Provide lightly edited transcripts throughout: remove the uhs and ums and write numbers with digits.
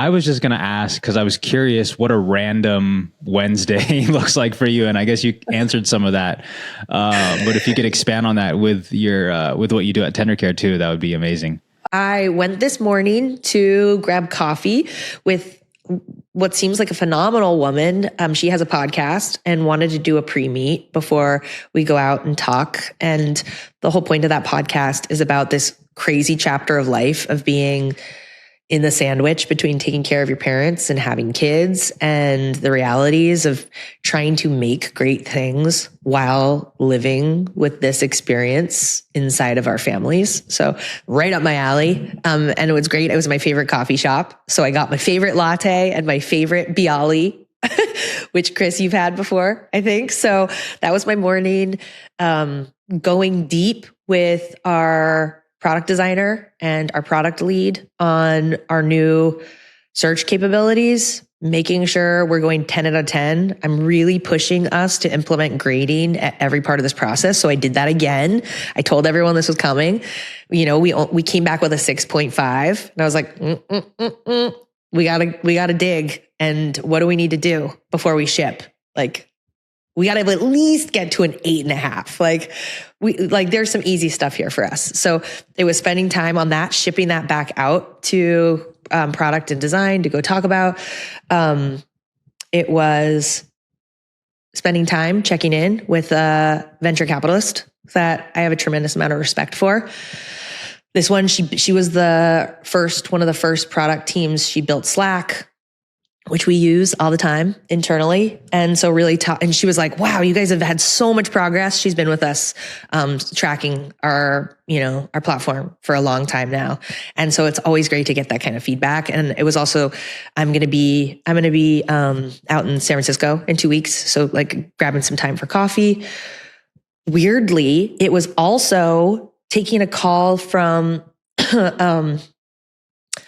I was just going to ask, because I was curious what a random Wednesday looks like for you. And I guess you answered some of that. But if you could expand on that with your with what you do at Tendercare too, that would be amazing. I went this morning to grab coffee with what seems like a phenomenal woman. She has a podcast and wanted to do a pre-meet before we go out and talk. And the whole point of that podcast is about this crazy chapter of life of being in the sandwich between taking care of your parents and having kids, and the realities of trying to make great things while living with this experience inside of our families. So right up my alley. And it was great. It was my favorite coffee shop. So I got my favorite latte and my favorite Bialy, which Chris, you've had before, I think. So that was my morning, going deep with our product designer and our product lead on our new search capabilities, making sure we're going 10 out of 10. I'm really pushing us to implement grading at every part of this process. So I did that again. I told everyone this was coming. You know, we came back with a 6.5 and I was like, we gotta dig. And what do we need to do before we ship? Like, we got to at least get to an 8.5. Like there's some easy stuff here for us. So it was spending time on that, shipping that back out to product and design to go talk about. It was spending time checking in with a venture capitalist that I have a tremendous amount of respect for. This one, she was one of the first product teams. She built Slack, which we use all the time internally. And so really and she was like, wow, you guys have had so much progress. She's been with us, tracking our platform for a long time now. And so it's always great to get that kind of feedback. And it was also, I'm going to be out in San Francisco in 2 weeks. So like grabbing some time for coffee. Weirdly, it was also taking a call from,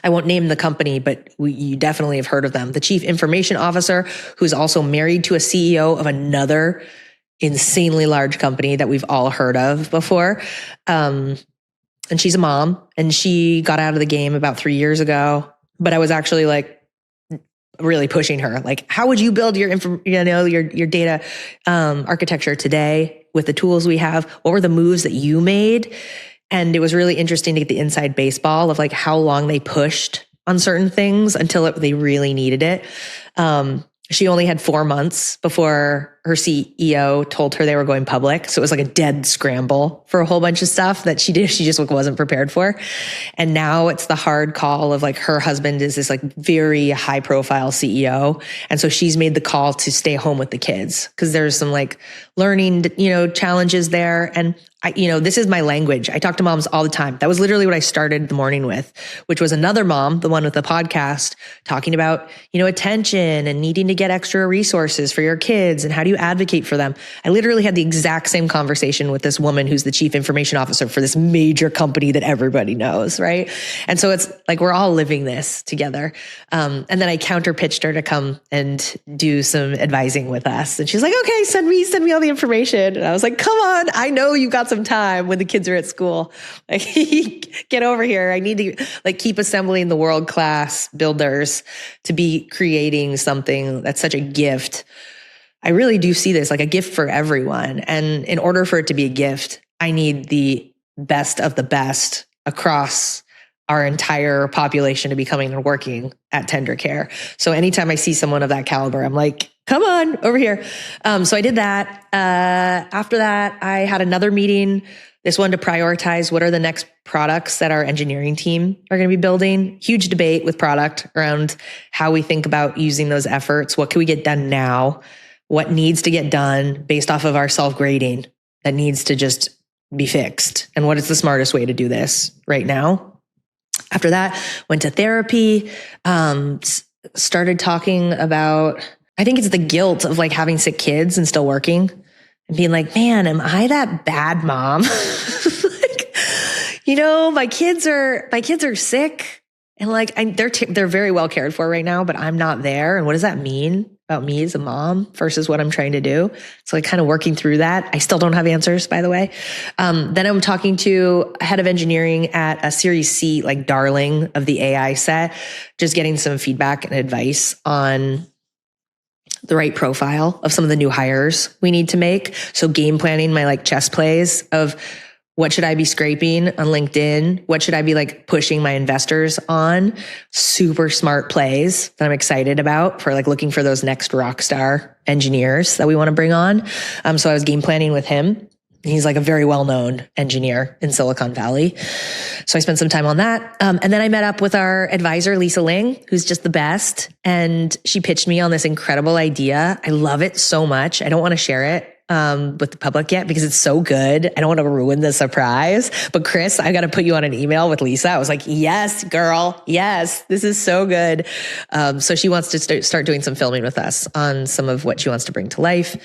I won't name the company, but you definitely have heard of them. The chief information officer, who's also married to a CEO of another insanely large company that we've all heard of before. And she's a mom, and she got out of the game about 3 years ago. But I was actually like really pushing her. Like, how would you build your data architecture today with the tools we have? What were the moves that you made? And it was really interesting to get the inside baseball of like how long they pushed on certain things until they really needed it. She only had 4 months before her CEO told her they were going public. So it was like a dead scramble for a whole bunch of stuff that she just wasn't prepared for. And now it's the hard call of like her husband is this like very high profile CEO. And so she's made the call to stay home with the kids because there's some like learning, challenges there. And this is my language. I talk to moms all the time. That was literally what I started the morning with, which was another mom, the one with the podcast, talking about, attention and needing to get extra resources for your kids and how do you advocate for them. I literally had the exact same conversation with this woman who's the chief information officer for this major company that everybody knows, right? And so it's like we're all living this together. And then I counter pitched her to come and do some advising with us. And she's like, okay, send me all the information. And I was like, come on, I know you got some time when the kids are at school. Like, get over here. I need to like keep assembling the world-class builders to be creating something that's such a gift. I really do see this like a gift for everyone. And in order for it to be a gift, I need the best of the best across our entire population to be coming and working at Tendercare. So anytime I see someone of that caliber, I'm like, come on over here. So I did that. After that, I had another meeting, this one to prioritize what are the next products that our engineering team are going to be building. Huge debate with product around how we think about using those efforts. What can we get done now? What needs to get done based off of our self-grading that needs to just be fixed? And what is the smartest way to do this right now? After that, went to therapy, started talking about, I think it's the guilt of like having sick kids and still working and being like, man, am I that bad mom? My kids are sick and like they're very well cared for right now, but I'm not there. And what does that mean? about me as a mom versus what I'm trying to do. So like kind of working through that. I still don't have answers, by the way. Then I'm talking to a head of engineering at a Series C, like darling of the AI set, just getting some feedback and advice on the right profile of some of the new hires we need to make. So game planning my like chess plays of what should I be scraping on LinkedIn? What should I be like pushing my investors on? Super smart plays that I'm excited about for like looking for those next rock star engineers that we want to bring on. So I was game planning with him. He's like a very well-known engineer in Silicon Valley. So I spent some time on that. And then I met up with our advisor, Lisa Ling, who's just the best. And she pitched me on this incredible idea. I love it so much. I don't want to share it with the public yet because it's so good. I don't want to ruin the surprise. But Chris, I got to put you on an email with Lisa. I was like, yes, girl. Yes, this is so good. So she wants to start doing some filming with us on some of what she wants to bring to life.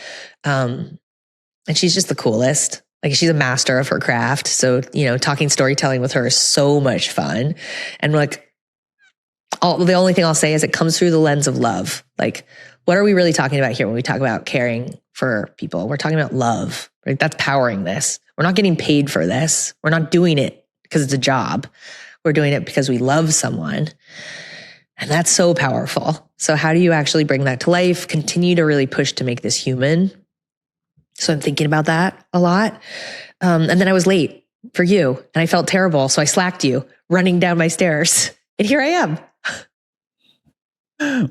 And she's just the coolest. Like she's a master of her craft. So, talking storytelling with her is so much fun. And like, the only thing I'll say is it comes through the lens of love. Like, what are we really talking about here when we talk about caring for people? We're talking about love, right? That's powering this. We're not getting paid for this. We're not doing it because it's a job. We're doing it because we love someone. And that's so powerful. So how do you actually bring that to life? Continue to really push to make this human. So I'm thinking about that a lot. And then I was late for you and I felt terrible. So I slacked you running down my stairs. And here I am.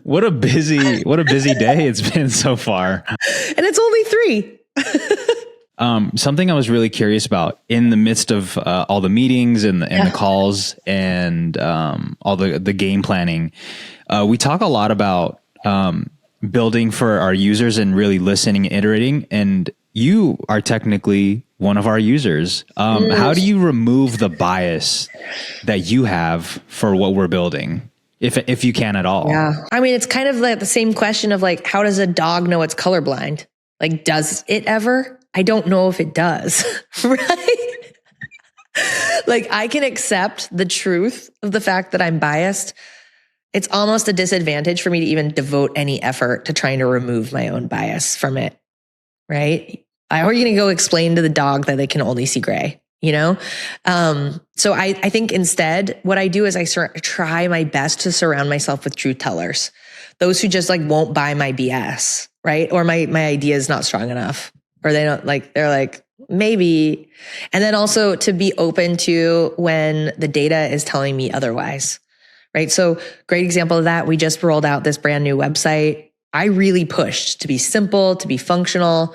What a busy day it's been so far. And it's only 3. Something I was really curious about in the midst of all the meetings and the calls and all the game planning, we talk a lot about building for our users and really listening and iterating. And you are technically one of our users. How do you remove the bias that you have for what we're building? If you can at all. Yeah. I mean, it's kind of like the same question of like, how does a dog know it's colorblind? Like, does it ever? I don't know if it does, right? Like, I can accept the truth of the fact that I'm biased. It's almost a disadvantage for me to even devote any effort to trying to remove my own bias from it, right? How are you going to go explain to the dog that they can only see gray? So I think instead what I do is I try my best to surround myself with truth tellers, those who just like won't buy my BS, right? Or my idea is not strong enough, or they're like, maybe. And then also to be open to when the data is telling me otherwise, right? So great example of that. We just rolled out this brand new website. I really pushed to be simple, to be functional.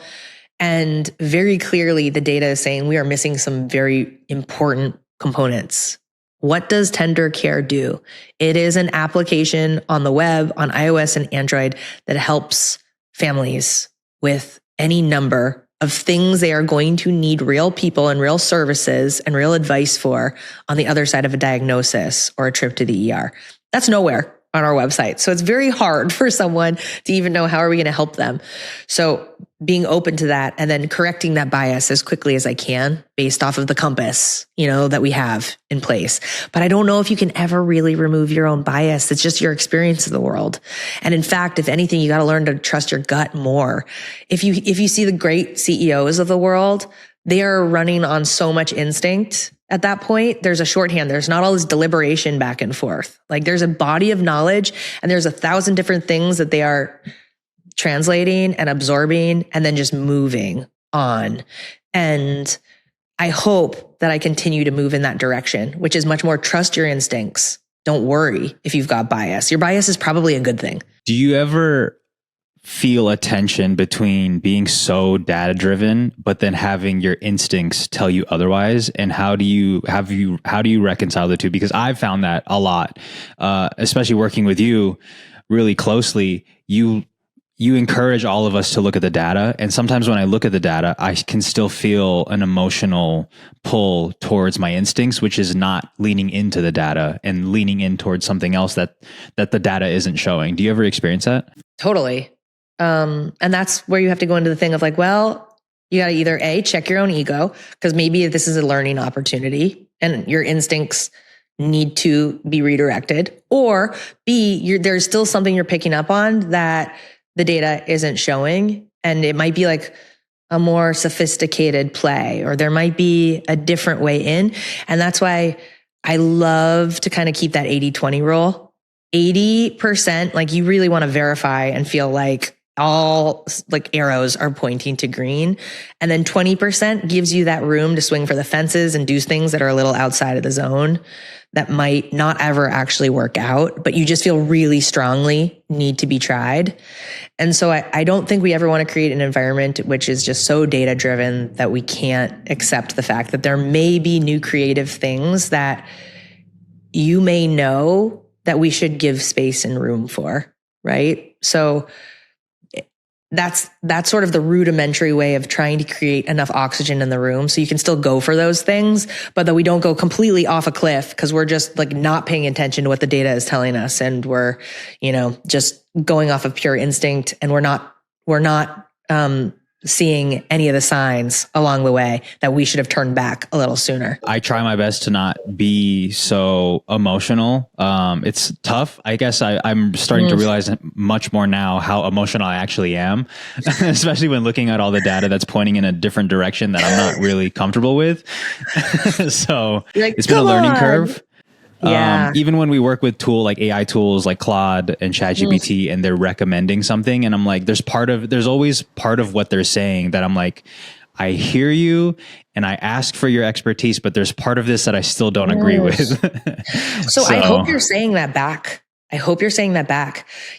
And very clearly, the data is saying we are missing some very important components. What does tendercare do? It is an application on the web, on iOS and Android, that helps families with any number of things they are going to need real people and real services and real advice for on the other side of a diagnosis or a trip to the ER. That's nowhere on our website. So it's very hard for someone to even know how are we going to help them. So being open to that and then correcting that bias as quickly as I can based off of the compass, that we have in place. But I don't know if you can ever really remove your own bias. It's just your experience of the world. And in fact, if anything, you got to learn to trust your gut more. If you see the great CEOs of the world, they are running on so much instinct. At that point, there's a shorthand. There's not all this deliberation back and forth. Like there's a body of knowledge and there's 1,000 different things that they are translating and absorbing and then just moving on. And I hope that I continue to move in that direction, which is much more trust your instincts. Don't worry if you've got bias. Your bias is probably a good thing. Do you ever feel a tension between being so data driven, but then having your instincts tell you otherwise? And how do you reconcile the two? Because I've found that a lot, especially working with you really closely. You encourage all of us to look at the data. And sometimes when I look at the data, I can still feel an emotional pull towards my instincts, which is not leaning into the data and leaning in towards something else that the data isn't showing. Do you ever experience that? Totally. And that's where you have to go into the thing of like, well, you got to either A, check your own ego, because maybe this is a learning opportunity and your instincts need to be redirected, or B, there's still something you're picking up on that the data isn't showing. And it might be like a more sophisticated play, or there might be a different way in. And that's why I love to kind of keep that 80-20 rule. 80%, like you really want to verify and feel like all like arrows are pointing to green. And then 20% gives you that room to swing for the fences and do things that are a little outside of the zone that might not ever actually work out, but you just feel really strongly need to be tried. And so I don't think we ever want to create an environment which is just so data driven that we can't accept the fact that there may be new creative things that you may know that we should give space and room for, right? So that's sort of the rudimentary way of trying to create enough oxygen in the room so you can still go for those things, but that we don't go completely off a cliff because we're just like not paying attention to what the data is telling us, and we're, just going off of pure instinct, and we're not seeing any of the signs along the way that we should have turned back a little sooner. I try my best to not be so emotional. It's tough. I guess I'm starting to realize much more now how emotional I actually am, especially when looking at all the data that's pointing in a different direction that I'm not really comfortable with. So like, it's been a learning curve. Yeah. Even when we work with like AI tools like Claude and ChatGPT, and they're recommending something, and I'm like, there's always part of what they're saying that I'm like, I hear you and I ask for your expertise, but there's part of this that I still don't agree with. So I hope you're saying that back.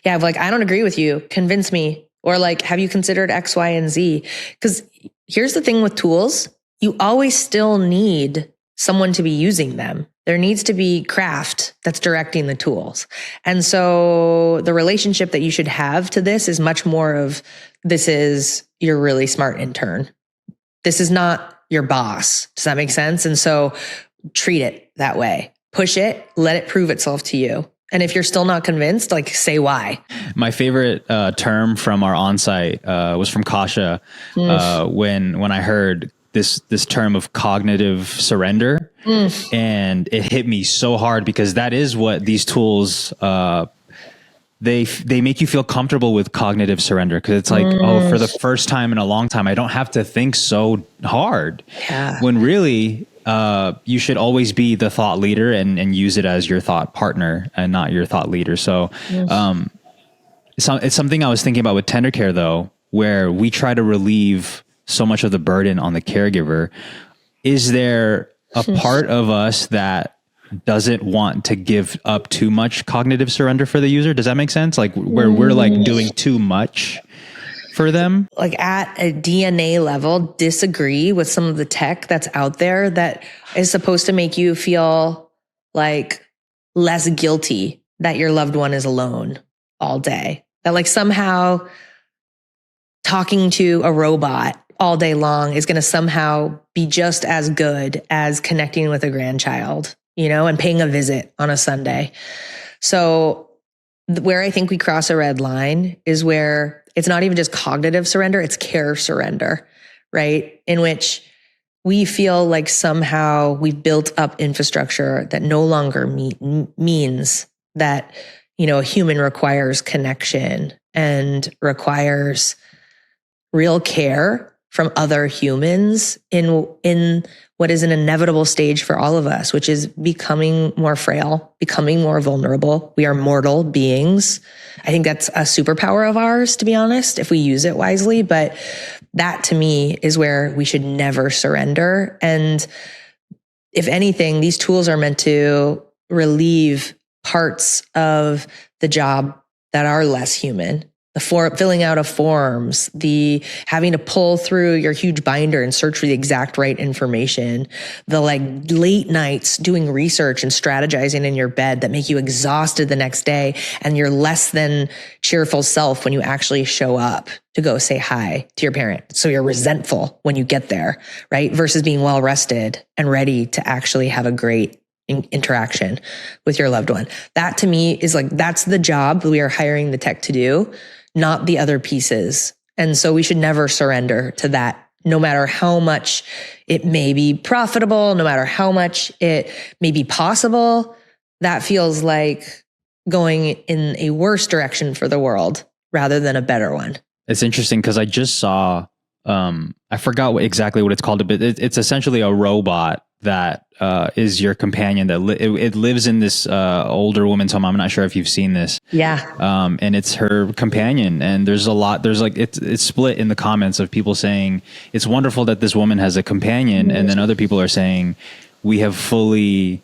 Yeah. Like, I don't agree with you. Convince me. Or like, have you considered X, Y, and Z? Because here's the thing with tools. You always still need someone to be using them. There needs to be craft that's directing the tools. And so the relationship that you should have to this is much more of, this is your really smart intern. This is not your boss. Does that make sense? And so treat it that way. Push it, let it prove itself to you. And if you're still not convinced, like, say why. My favorite term from our onsite was from Kasha when I heard this term of cognitive surrender. And it hit me so hard because that is what these tools, they make you feel comfortable with cognitive surrender. Cause it's like, oh, for the first time in a long time, I don't have to think so hard. Yeah. When really, you should always be the thought leader and use it as your thought partner and not your thought leader. So, it's something I was thinking about with tendercare though, where we try to relieve so much of the burden on the caregiver. Is there a part of us that doesn't want to give up too much cognitive surrender for the user? Does that make sense? Like where we're like doing too much for them? Like at a DNA level, disagree with some of the tech that's out there that is supposed to make you feel like less guilty that your loved one is alone all day. That like somehow talking to a robot all day long is going to somehow be just as good as connecting with a grandchild, and paying a visit on a Sunday. So where I think we cross a red line is where it's not even just cognitive surrender, it's care surrender, right? In which we feel like somehow we've built up infrastructure that no longer means that, a human requires connection and requires real care from other humans in what is an inevitable stage for all of us, which is becoming more frail, becoming more vulnerable. We are mortal beings. I think that's a superpower of ours, to be honest, if we use it wisely. But that to me is where we should never surrender. And if anything, these tools are meant to relieve parts of the job that are less human. The filling out of forms, the having to pull through your huge binder and search for the exact right information, the like late nights doing research and strategizing in your bed that make you exhausted the next day and your less than cheerful self when you actually show up to go say hi to your parent. So you're resentful when you get there, right? Versus being well rested and ready to actually have a great interaction with your loved one. That to me is like, that's the job that we are hiring the tech to do, not the other pieces. And so we should never surrender to that, no matter how much it may be profitable, no matter how much it may be possible. That feels like going in a worse direction for the world rather than a better one. It's interesting because I just saw, I forgot exactly what it's called, but it's essentially a robot that is your companion that it lives in this older woman's home. I'm not sure if you've seen this. Yeah. And it's her companion. And there's like, it's split in the comments of people saying it's wonderful that this woman has a companion. And then other people are saying we have fully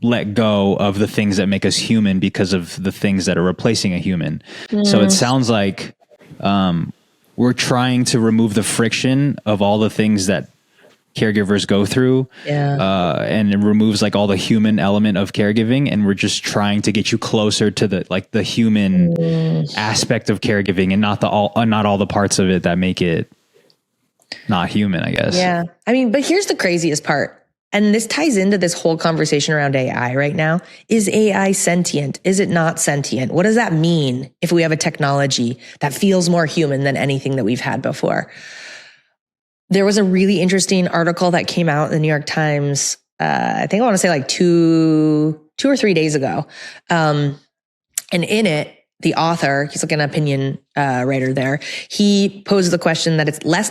let go of the things that make us human because of the things that are replacing a human. So it sounds like we're trying to remove the friction of all the things that caregivers go through. And it removes like all the human element of caregiving. And we're just trying to get you closer to the human aspect of caregiving and not all the parts of it that make it not human, I guess. Yeah. I mean, but here's the craziest part. And this ties into this whole conversation around AI right now. Is AI sentient? Is it not sentient? What does that mean if we have a technology that feels more human than anything that we've had before? There was a really interesting article that came out in the New York Times, I think I want to say like two or 3 days ago. And in it, the author, he's like an opinion writer there, he posed the question that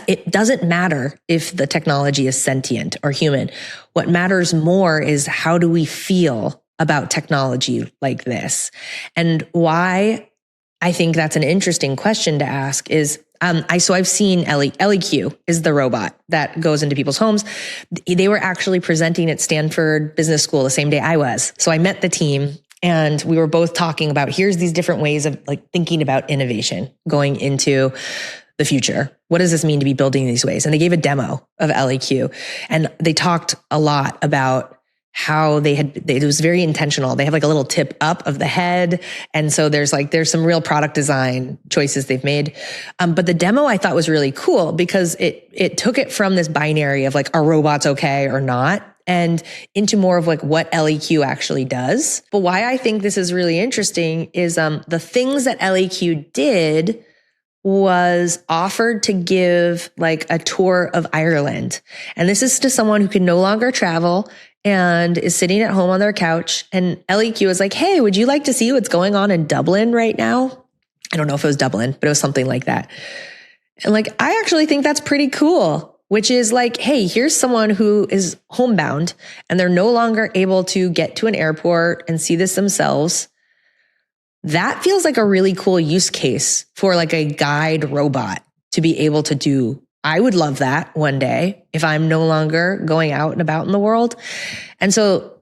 it doesn't matter if the technology is sentient or human. What matters more is how do we feel about technology like this? And why I think that's an interesting question to ask is, I've seen LEQ is the robot that goes into people's homes. They were actually presenting at Stanford Business School the same day I was. So I met the team. And we were both talking about, here's these different ways of like thinking about innovation going into the future. What does this mean to be building these ways? And they gave a demo of LEQ and they talked a lot about how it was very intentional. They have like a little tip up of the head. And so there's some real product design choices they've made. But the demo I thought was really cool because it took it from this binary of like, are robots okay or not? And into more of like what LEQ actually does. But why I think this is really interesting is the things that LEQ did was offered to give like a tour of Ireland. And this is to someone who can no longer travel and is sitting at home on their couch. And LEQ is like, hey, would you like to see what's going on in Dublin right now? I don't know if it was Dublin, but it was something like that. And like, I actually think that's pretty cool. Which is like, hey, here's someone who is homebound and they're no longer able to get to an airport and see this themselves. That feels like a really cool use case for like a guide robot to be able to do. I would love that one day if I'm no longer going out and about in the world. And so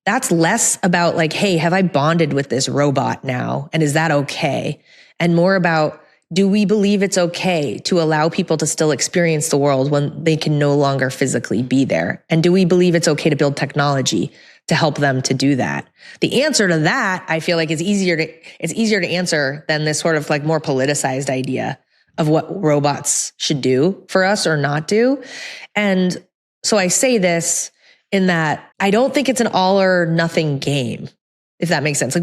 that's less about like, hey, have I bonded with this robot now? And is that okay? And more about, do we believe it's okay to allow people to still experience the world when they can no longer physically be there? And do we believe it's okay to build technology to help them to do that? The answer to that, I feel like, is easier to answer than this sort of like more politicized idea of what robots should do for us or not do. And so I say this in that I don't think it's an all or nothing game. If that makes sense. Like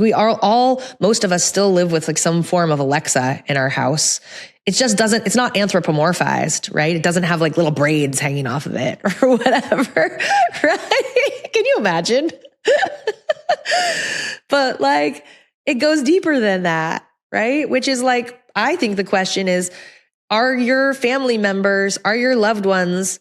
most of us still live with like some form of Alexa in our house. It just it's not anthropomorphized, right? It doesn't have like little braids hanging off of it or whatever, right? Can you imagine? But like, it goes deeper than that, right? Which is like, I think the question is, are your family members, are your loved ones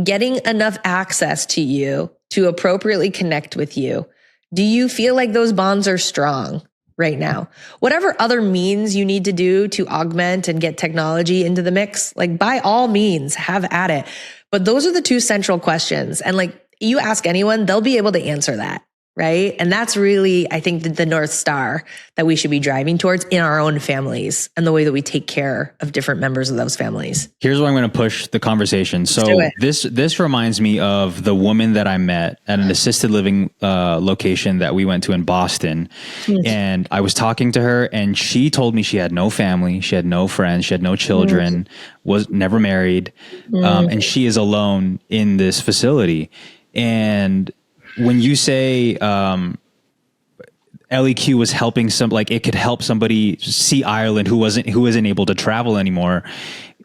getting enough access to you to appropriately connect with you? Do you feel like those bonds are strong right now? Whatever other means you need to do to augment and get technology into the mix, like by all means, have at it. But those are the two central questions. And like you ask anyone, they'll be able to answer that. Right. And that's really, I think, the North Star that we should be driving towards in our own families and the way that we take care of different members of those families. Here's where I'm going to push the conversation. So this reminds me of the woman that I met at an assisted living location that we went to in Boston. And I was talking to her and she told me she had no family. She had no friends. She had no children, was never married. And she is alone in this facility. And when you say LEQ was helping it could help somebody see Ireland who isn't able to travel anymore,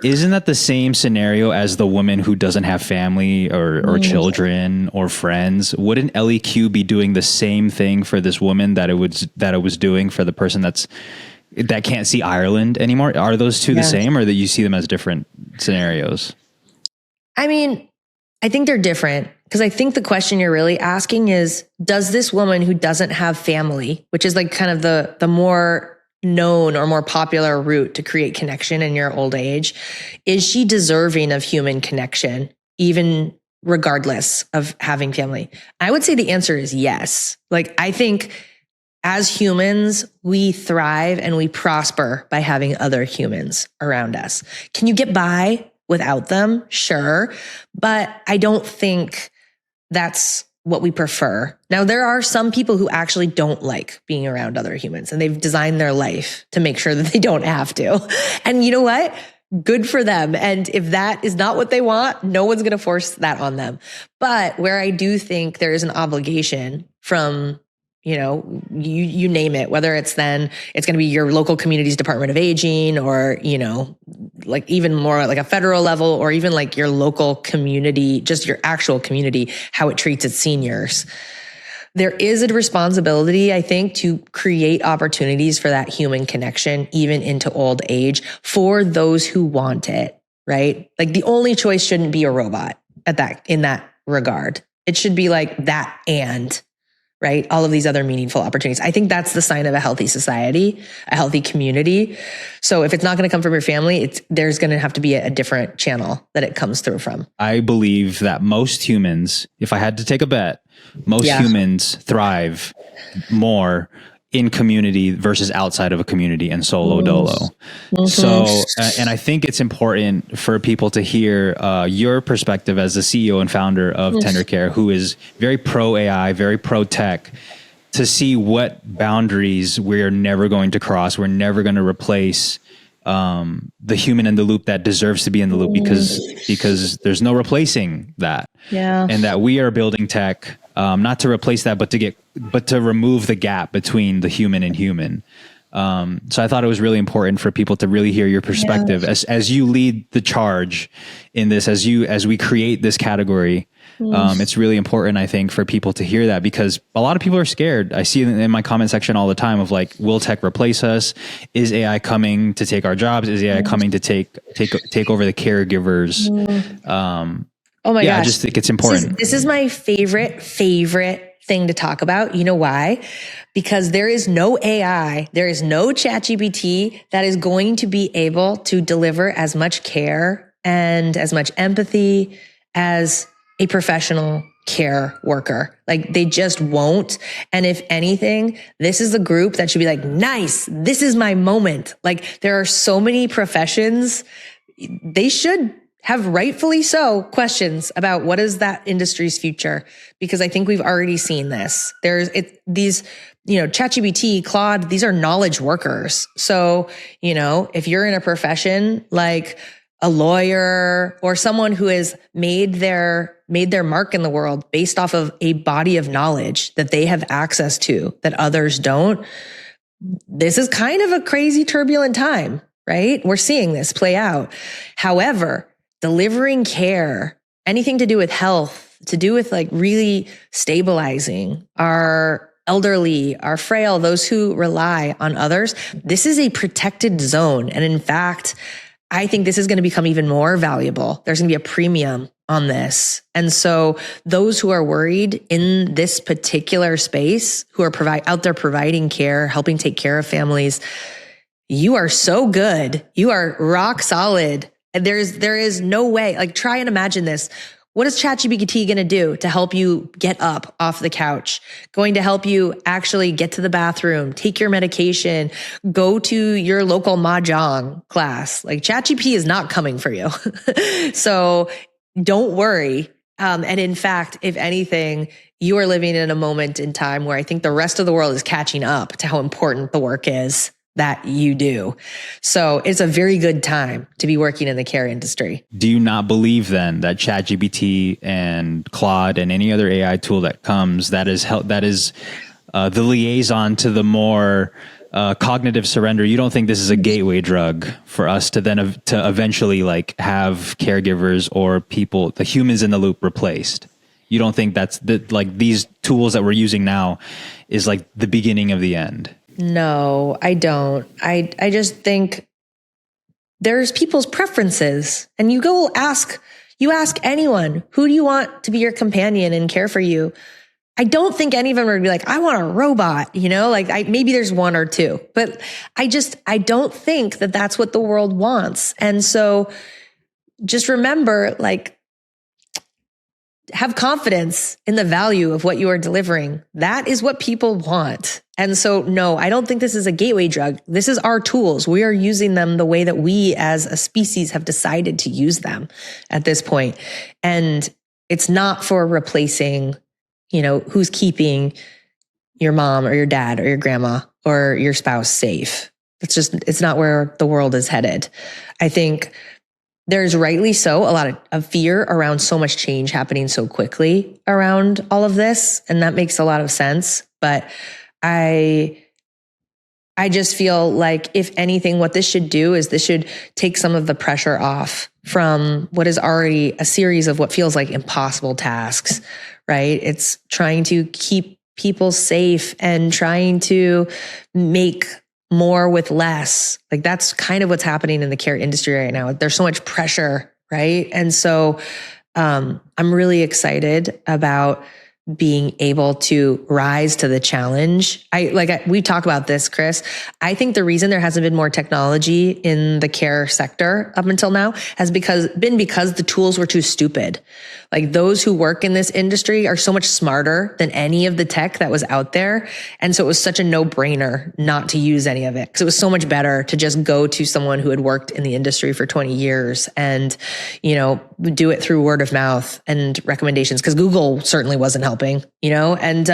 isn't that the same scenario as the woman who doesn't have family or children or friends? Wouldn't LEQ be doing the same thing for this woman that it was doing for the person that's that can't see Ireland anymore. Are those two the same, or that you see them as different scenarios? I mean, I think they're different, because I think the question you're really asking is, does this woman who doesn't have family, which is like kind of the more known or more popular route to create connection in your old age, is she deserving of human connection, even regardless of having family? I would say the answer is yes. Like, I think as humans, we thrive and we prosper by having other humans around us. Can you get by without them? Sure. But I don't think that's what we prefer. Now, there are some people who actually don't like being around other humans, and they've designed their life to make sure that they don't have to. And you know what? Good for them. And if that is not what they want, no one's going to force that on them. But where I do think there is an obligation from, you name it, whether it's going to be your local community's Department of Aging, or, like even more like a federal level, or even like your local community, just your actual community, how it treats its seniors. There is a responsibility, I think, to create opportunities for that human connection, even into old age, for those who want it, right? Like, the only choice shouldn't be a robot in that regard. It should be like that, and right, all of these other meaningful opportunities. I think that's the sign of a healthy society, a healthy community. So if it's not going to come from your family, there's going to have to be a different channel that it comes through from. I believe that most humans, if I had to take a bet, most humans thrive more in community versus outside of a community and solo dolo. Mm-hmm. So, and I think it's important for people to hear your perspective as the CEO and founder of tendercare, who is very pro AI, very pro tech, to see what boundaries we're never going to cross. We're never going to replace the human in the loop that deserves to be in the loop, because there's no replacing that. Yeah. And that we are building tech, not to replace that, but to remove the gap between the human and human. So I thought it was really important for people to really hear your perspective as you lead the charge in this, as we create this category. It's really important, I think, for people to hear that, because a lot of people are scared. I see it in my comment section all the time of like, will tech replace us? Is AI coming to take our jobs? Is AI coming to take over the caregivers? Oh my gosh. I just think it's important. This is my favorite thing to talk about. You know why? Because there is no AI, there is no ChatGPT that is going to be able to deliver as much care and as much empathy as a professional care worker. Like, they just won't. And if anything, this is the group that should be like, nice, this is my moment. Like, there are so many professions, they should have, rightfully so, questions about what is that industry's future, because I think we've already seen this. These, ChatGPT, Claude, these are knowledge workers. So, if you're in a profession like a lawyer or someone who has made their mark in the world based off of a body of knowledge that they have access to that others don't, this is kind of a crazy, turbulent time, right? We're seeing this play out. However, delivering care, anything to do with health, to do with like really stabilizing our elderly, our frail, those who rely on others, this is a protected zone. And in fact, I think this is going to become even more valuable. There's going to be a premium on this. And so those who are worried in this particular space, who are out there providing care, helping take care of families, you are so good. You are rock solid. And there is no way, like, try and imagine this. What is ChatGPT going to do to help you get up off the couch? Going to help you actually get to the bathroom, take your medication, go to your local mahjong class. Like, ChatGPT is not coming for you. So don't worry. And in fact, if anything, you are living in a moment in time where I think the rest of the world is catching up to how important the work is that you do. So it's a very good time to be working in the care industry. Do you not believe then that ChatGPT and Claude and any other AI tool that comes, that is the liaison to the more cognitive surrender? You don't think this is a gateway drug for us to then to eventually like have caregivers or people, the humans in the loop, replaced? You don't think that's like these tools that we're using now is like the beginning of the end? No, I don't. I just think there's people's preferences, and you ask anyone, who do you want to be your companion and care for you? I don't think any of them are gonna be like, I want a robot, maybe there's one or two, but I don't think that that's what the world wants. And so just remember, have confidence in the value of what you are delivering. That is what people want. And so, no, I don't think this is a gateway drug. This is our tools. We are using them the way that we as a species have decided to use them at this point. And it's not for replacing, who's keeping your mom or your dad or your grandma or your spouse safe. It's not where the world is headed. I think there's rightly so a lot of fear around so much change happening so quickly around all of this. And that makes a lot of sense. But I just feel like, if anything, what this should do is this should take some of the pressure off from what is already a series of what feels like impossible tasks, right? It's trying to keep people safe and trying to make more with less. That's kind of what's happening in the care industry right now. There's so much pressure, right? And so I'm really excited about being able to rise to the challenge. We talk about this, Chris. I think the reason there hasn't been more technology in the care sector up until now has been because the tools were too stupid. Those who work in this industry are so much smarter than any of the tech that was out there. And so it was such a no-brainer not to use any of it, because it was so much better to just go to someone who had worked in the industry for 20 years and, do it through word of mouth and recommendations, because Google certainly wasn't helping, and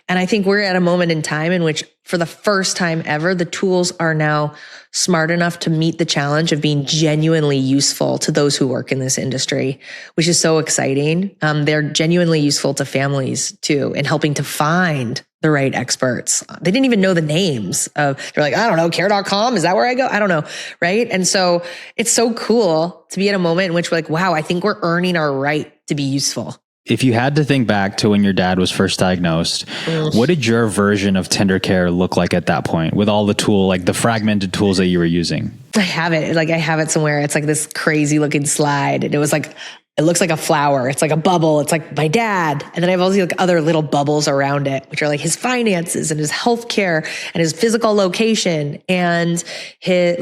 I think we're at a moment in time in which, for the first time ever, the tools are now smart enough to meet the challenge of being genuinely useful to those who work in this industry, which is so exciting. They're genuinely useful to families too, in helping to find the right experts. They didn't even know the names of, they're like, I don't know, care.com. Is that where I go? I don't know. Right. And so it's so cool to be at a moment in which we're like, wow, I think we're earning our right to be useful. If you had to think back to when your dad was first diagnosed, what did your version of tendercare look like at that point, with all the the fragmented tools that you were using? I have it. I have it somewhere. It's this crazy looking slide. And it was it looks like a flower. It's like a bubble. It's like my dad. And then I have all these other little bubbles around it, which are his finances and his healthcare and his physical location and his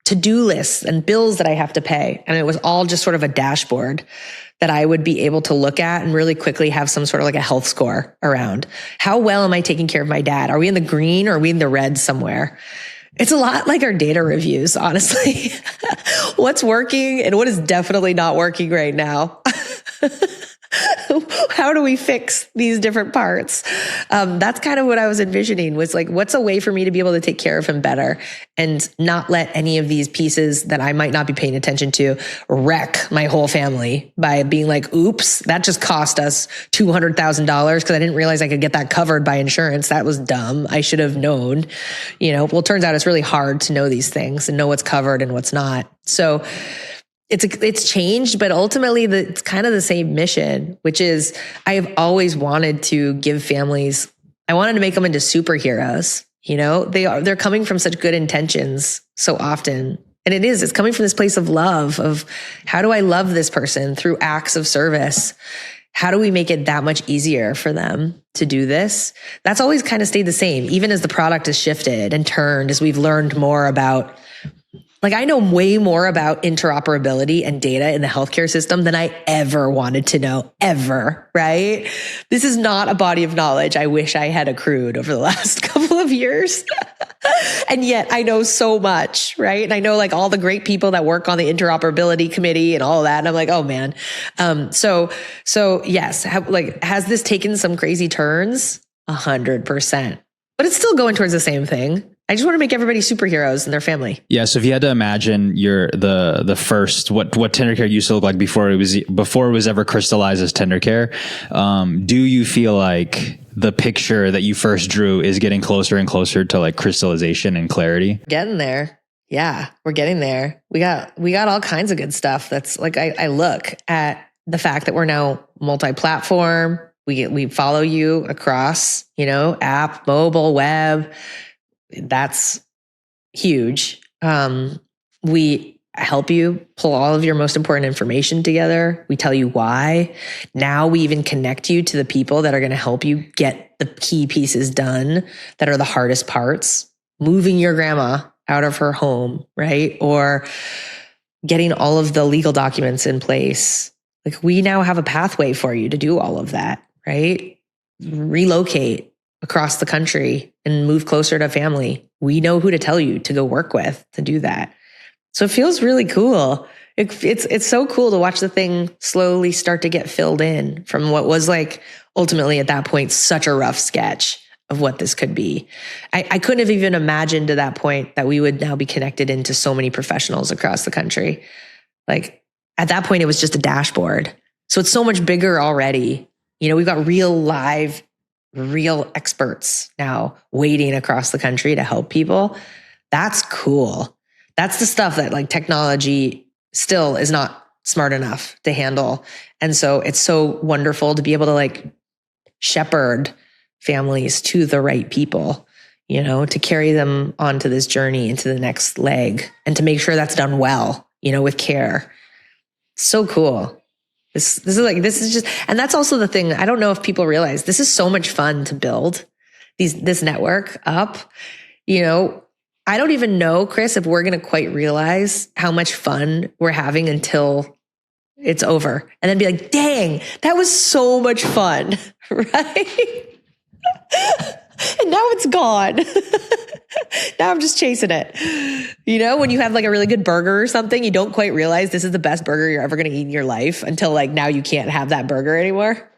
to-do lists and bills that I have to pay. And it was all just sort of a dashboard that I would be able to look at and really quickly have some sort of a health score around. How well am I taking care of my dad? Are we in the green or are we in the red somewhere? It's a lot like our data reviews, honestly. What's working and what is definitely not working right now? How do we fix these different parts? That's kind of what I was envisioning, was what's a way for me to be able to take care of him better and not let any of these pieces that I might not be paying attention to wreck my whole family by being oops, that just cost us $200,000 because I didn't realize I could get that covered by insurance. That was dumb. I should have known. Well, it turns out it's really hard to know these things and know what's covered and what's not. So it's changed, but ultimately it's kind of the same mission, which is I have always wanted to give families, I wanted to make them into superheroes. They're coming from such good intentions so often. And it's coming from this place of love, of how do I love this person through acts of service? How do we make it that much easier for them to do this? That's always kind of stayed the same, even as the product has shifted and turned, as we've learned more about. I know way more about interoperability and data in the healthcare system than I ever wanted to know, ever, right? This is not a body of knowledge I wish I had accrued over the last couple of years. And yet I know so much, right? And I know all the great people that work on the interoperability committee and all of that. And I'm like, oh man. So yes, has this taken some crazy turns? 100%, but it's still going towards the same thing. I just want to make everybody superheroes and their family. Yeah. So if you had to imagine the first, what tendercare used to look like before it was ever crystallized as tendercare, do you feel like the picture that you first drew is getting closer and closer to crystallization and clarity? Getting there. Yeah, we're getting there. We got all kinds of good stuff. That's I look at the fact that we're now multi-platform. We follow you across, app, mobile, web. that's huge. We help you pull all of your most important information together. We tell you why. Now we even connect you to the people that are going to help you get the key pieces done that are the hardest parts. Moving your grandma out of her home, right? Or getting all of the legal documents in place. Like, we now have a pathway for you to do all of that, right? Relocate across the country and move closer to family. We know who to tell you to go work with to do that. So it feels really cool. It's so cool to watch the thing slowly start to get filled in from what was like ultimately at that point such a rough sketch of what this could be. I couldn't have even imagined at that point that we would now be connected into so many professionals across the country. Like, at that point, it was just a dashboard. So it's so much bigger already. You know, we've got real experts now waiting across the country to help people. That's cool. That's the stuff that like technology still is not smart enough to handle. And so it's so wonderful to be able to like shepherd families to the right people, you know, to carry them onto this journey into the next leg and to make sure that's done well, you know, with care. So cool. This is just, and that's also the thing. I don't know if people realize this is so much fun to build this network up. You know, I don't even know, Chris, if we're going to quite realize how much fun we're having until it's over. And then be like, dang, that was so much fun, right? And now it's gone. Now I'm just chasing it. You know, when you have like a really good burger or something, you don't quite realize this is the best burger you're ever going to eat in your life until like now you can't have that burger anymore.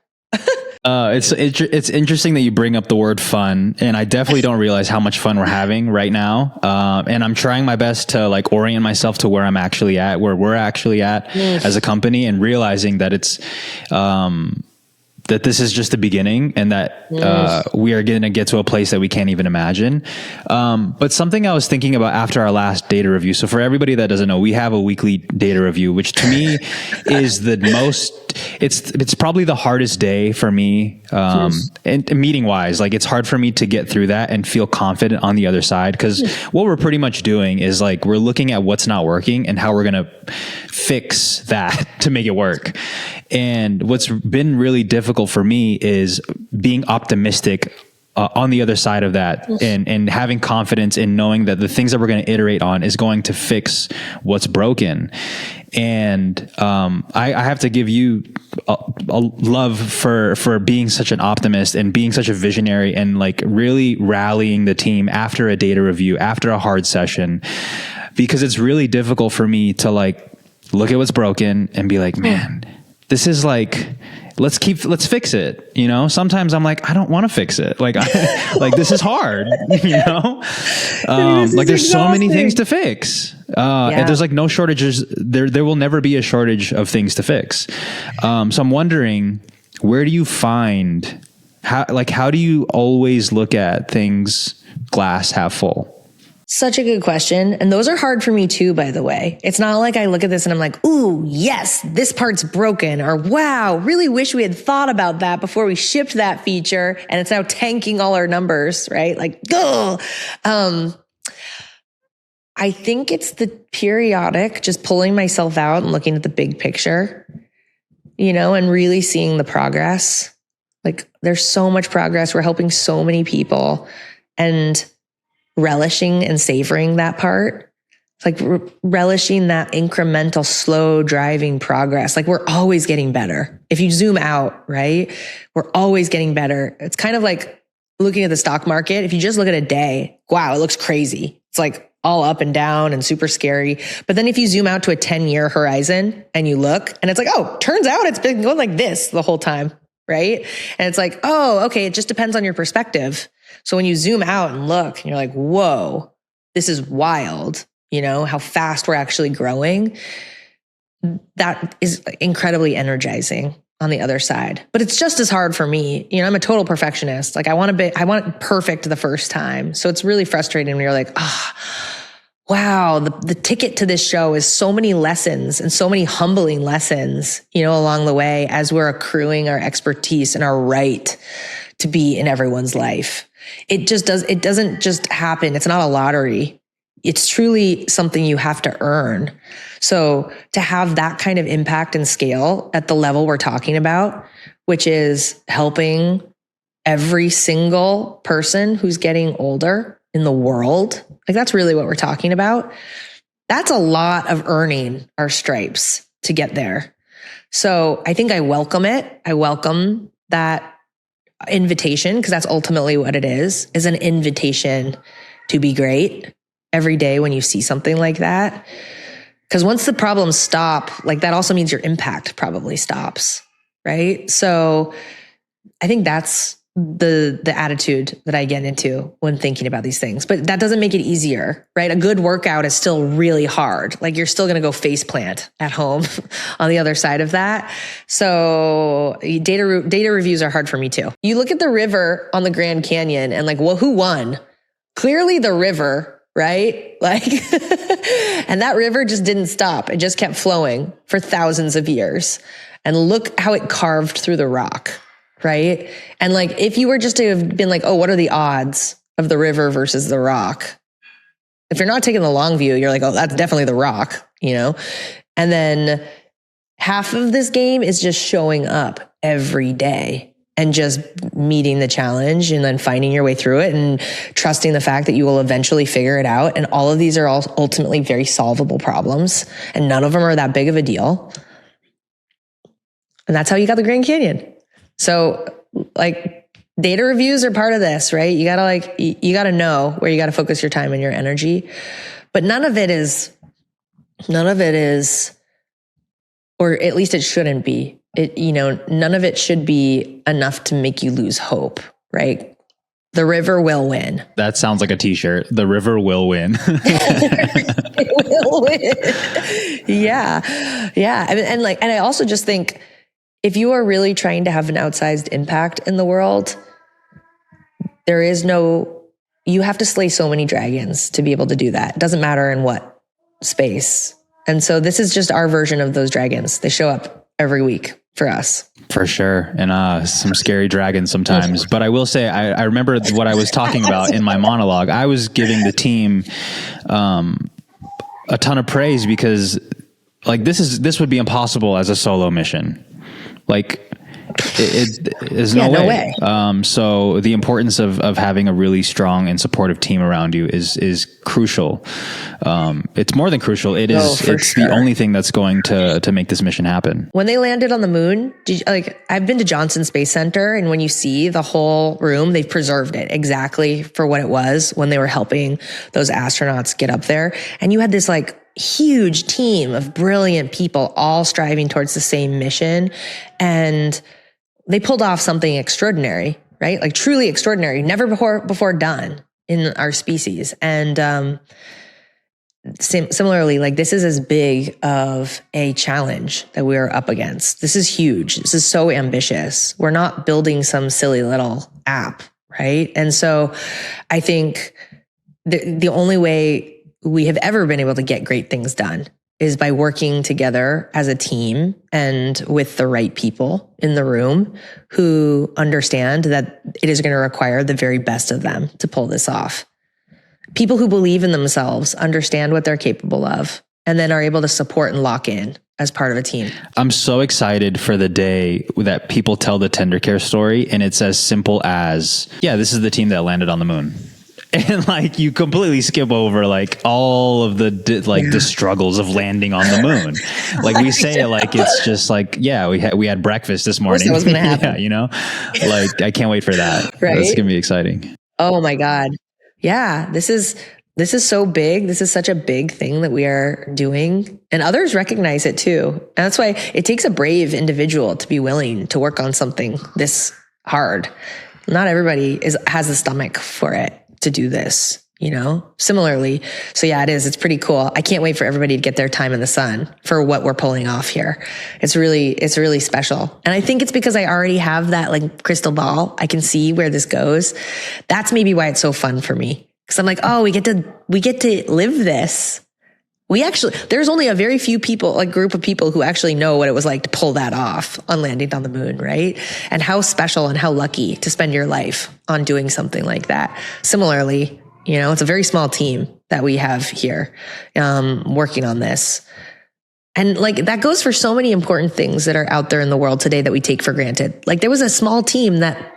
It's interesting that you bring up the word fun, and I definitely don't realize how much fun we're having right now. And I'm trying my best to like orient myself to where I'm actually at, where we're actually at as a company, and realizing that it's, that this is just the beginning, and that we are going to get to a place that we can't even imagine. But something I was thinking about after our last data review. So for everybody that doesn't know, we have a weekly data review, which to me is the most, it's probably the hardest day for me. And meeting wise, like it's hard for me to get through that and feel confident on the other side. Cause what we're pretty much doing is like, we're looking at what's not working and how we're going to fix that to make it work. And what's been really difficult for me is being optimistic on the other side of that, and having confidence in knowing that the things that we're going to iterate on is going to fix what's broken. And I have to give you a love for being such an optimist and being such a visionary, and like really rallying the team after a data review, after a hard session, because it's really difficult for me to like look at what's broken and be like, man, this is like, let's fix it. You know, sometimes I'm like, I don't want to fix it. Like, like this is hard, you know, like there's so many things to fix. And there's like no shortages. There will never be a shortage of things to fix. So I'm wondering, where do you find how do you always look at things glass half full? Such a good question. And those are hard for me too, by the way. It's not like I look at this and I'm like, ooh, yes, this part's broken, or wow, really wish we had thought about that before we shipped that feature and it's now tanking all our numbers, right? Like, ugh. I think it's the periodic just pulling myself out and looking at the big picture, you know, and really seeing the progress. Like, there's so much progress. We're helping so many people, and relishing and savoring that part. It's like relishing that incremental, slow driving progress. Like, we're always getting better. If you zoom out, right? We're always getting better. It's kind of like looking at the stock market. If you just look at a day, wow, it looks crazy. It's like all up and down and super scary. But then if you zoom out to a 10-year horizon and you look, and it's like, oh, turns out it's been going like this the whole time, right? And it's like, oh, okay, it just depends on your perspective. So when you zoom out and look, and you're like, whoa, this is wild, you know, how fast we're actually growing. That is incredibly energizing on the other side. But it's just as hard for me. You know, I'm a total perfectionist. Like, I want it perfect the first time. So it's really frustrating when you're like, wow, the ticket to this show is so many lessons and so many humbling lessons, you know, along the way as we're accruing our expertise and our right to be in everyone's life. It doesn't just happen. It's not a lottery. It's truly something you have to earn. So to have that kind of impact and scale at the level we're talking about, which is helping every single person who's getting older in the world, like that's really what we're talking about. That's a lot of earning our stripes to get there. So I think I welcome it. I welcome that invitation, because that's ultimately what it is an invitation to be great every day when you see something like that. Because once the problems stop, like that also means your impact probably stops, right? So I think that's the attitude that I get into when thinking about these things. But that doesn't make it easier, right? A good workout is still really hard. Like you're still going to go face plant at home on the other side of that. So data reviews are hard for me too. You look at the river on the Grand Canyon and like, well, who won? Clearly the river, right? Like, and that river just didn't stop. It just kept flowing for thousands of years. And look how it carved through the rock. Right. And like, if you were just to have been like, oh, what are the odds of the river versus the rock? If you're not taking the long view, you're like, oh, that's definitely the rock, you know? And then half of this game is just showing up every day and just meeting the challenge and then finding your way through it and trusting the fact that you will eventually figure it out. And all of these are all ultimately very solvable problems. And none of them are that big of a deal. And that's how you got the Grand Canyon. So like data reviews are part of this, right? You gotta know where you gotta focus your time and your energy, but none of it is, or at least it shouldn't be. None of it should be enough to make you lose hope, right? The river will win. That sounds like a t-shirt. The river will win. It will win. Yeah. Yeah. And I also just think, if you are really trying to have an outsized impact in the world, you have to slay so many dragons to be able to do that. It doesn't matter in what space. And so this is just our version of those dragons. They show up every week for us. For sure. And some scary dragons sometimes. But I will say, I remember what I was talking about in my monologue. I was giving the team a ton of praise because like this would be impossible as a solo mission. Like it is no way. So the importance of having a really strong and supportive team around you is crucial. It's more than crucial. It's the only thing that's going to make this mission happen. When they landed on the moon, I've been to Johnson Space Center, and when you see the whole room, they've preserved it exactly for what it was when they were helping those astronauts get up there. And you had this like huge team of brilliant people all striving towards the same mission. And they pulled off something extraordinary, right? Like truly extraordinary, never before done in our species. And similarly, like this is as big of a challenge that we are up against. This is huge. This is so ambitious. We're not building some silly little app, right? And so I think the only way we have ever been able to get great things done is by working together as a team and with the right people in the room who understand that it is going to require the very best of them to pull this off. People who believe in themselves, understand what they're capable of, and then are able to support and lock in as part of a team. I'm so excited for the day that people tell the tendercare story and it's as simple as, yeah, this is the team that landed on the moon. And like you completely skip over like all of the struggles of landing on the moon. Like we say it like it's just like, yeah, we had breakfast this morning. That was gonna happen. Yeah, like I can't wait for that. Right? It's gonna be exciting. Oh my God. Yeah, this is so big. This is such a big thing that we are doing, and others recognize it too. And that's why it takes a brave individual to be willing to work on something this hard. Not everybody has the stomach for it to do this, similarly. So yeah, it's pretty cool. I can't wait for everybody to get their time in the sun for what we're pulling off here. It's really special. And I think it's because I already have that like crystal ball. I can see where this goes. That's maybe why it's so fun for me. Cause I'm like, oh, we get to live this. there's only a very few people, like group of people who actually know what it was like to pull that off on landing on the moon, right? And how special and how lucky to spend your life on doing something like that. Similarly, it's a very small team that we have here working on this. And like that goes for so many important things that are out there in the world today that we take for granted. Like there was a small team that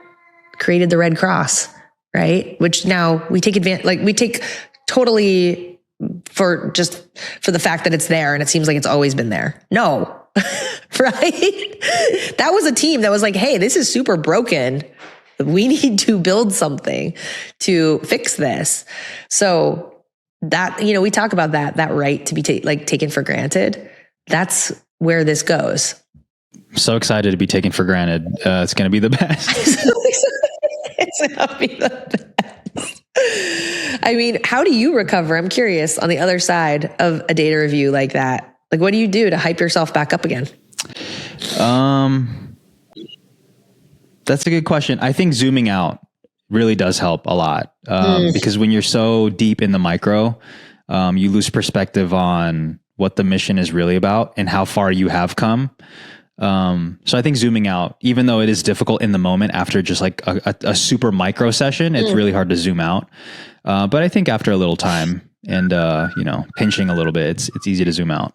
created the Red Cross, right? Which now we take advantage, like we take totally for the fact that it's there and it seems like it's always been there. No, right? That was a team that was like, hey, this is super broken. We need to build something to fix this. So that, we talk about that right to be taken for granted. That's where this goes. So excited to be taken for granted. It's going to be the best. It's going to be the best. I mean, how do you recover? I'm curious on the other side of a data review like that. Like, what do you do to hype yourself back up again? That's a good question. I think zooming out really does help a lot because when you're so deep in the micro, you lose perspective on what the mission is really about and how far you have come. So I think zooming out, even though it is difficult in the moment after just like a super micro session, it's really hard to zoom out. But I think after a little time and, pinching a little bit, it's easy to zoom out.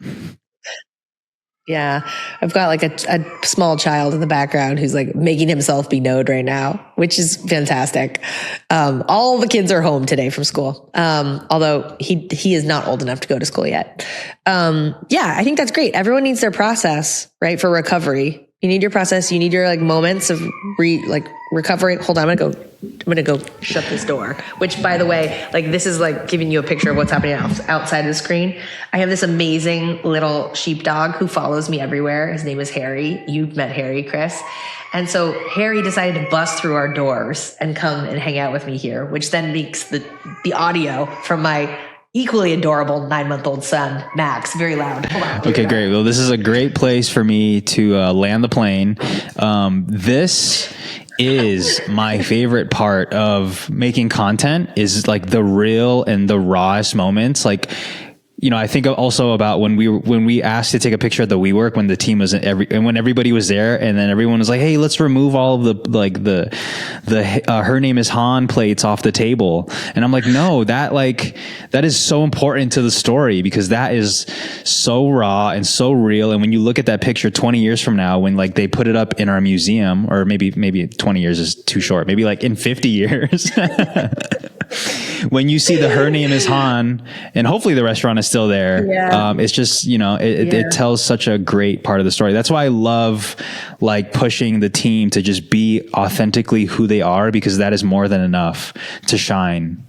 Yeah. I've got like a small child in the background who's like making himself be knowed right now, which is fantastic. All the kids are home today from school. Although he is not old enough to go to school yet. I think that's great. Everyone needs their process, right? For recovery. You need your process. You need your like moments of recovery. Hold on. I'm going to go shut this door, which by the way, like this is like giving you a picture of what's happening outside the screen. I have this amazing little sheepdog who follows me everywhere. His name is Harry. You've met Harry, Chris. And so Harry decided to bust through our doors and come and hang out with me here, which then makes the audio from my equally adorable 9-month-old son, Max, very loud. Hold on. Okay, great. Well, this is a great place for me to land the plane. This is my favorite part of making content is like the real and the rawest moments. Like, I think also about when we asked to take a picture at the WeWork when the team was and when everybody was there, and then everyone was like, "Hey, let's remove all of the her name is Han plates off the table." And I'm like, "No, that is so important to the story because that is so raw and so real." And when you look at that picture 20 years from now, when like they put it up in our museum, or maybe 20 years is too short, maybe like in 50 years. When you see her name is Han, and hopefully the restaurant is still there. Yeah. It's just, it tells such a great part of the story. That's why I love like pushing the team to just be authentically who they are, because that is more than enough to shine.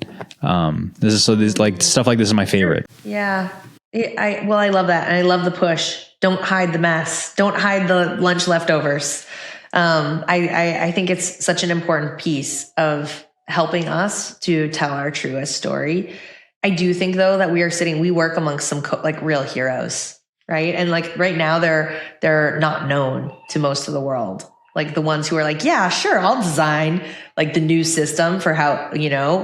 This like stuff like this is my favorite. Yeah. I love that. And I love the push. Don't hide the mess. Don't hide the lunch leftovers. I think it's such an important piece of helping us to tell our truest story. I do think though that we work amongst some real heroes, right? And like right now they're not known to most of the world. Like the ones who are like, yeah, sure, I'll design like the new system for how,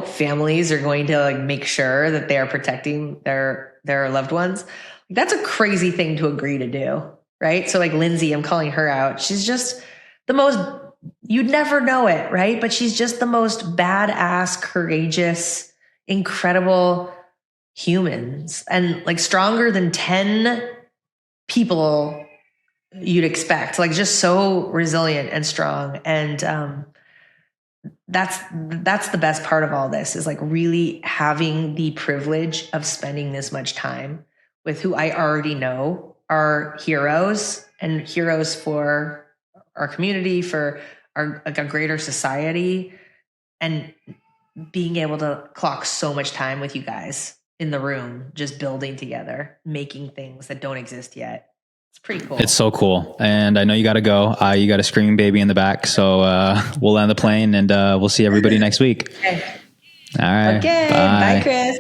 families are going to like make sure that they are protecting their loved ones. That's a crazy thing to agree to do, right? So like Lindsay, I'm calling her out. She's just the most, you'd never know it, right? But she's just the most badass, courageous, incredible humans, and like stronger than 10 people you'd expect, like just so resilient and strong. And that's the best part of all this, is like really having the privilege of spending this much time with who I already know are heroes, and heroes for our community, for a greater society, and being able to clock so much time with you guys in the room, just building together, making things that don't exist yet. It's pretty cool. It's so cool. And I know you got to go. You got a screaming baby in the back. So we'll land the plane, and we'll see everybody next week. Okay. All right. Okay. Bye, Chris.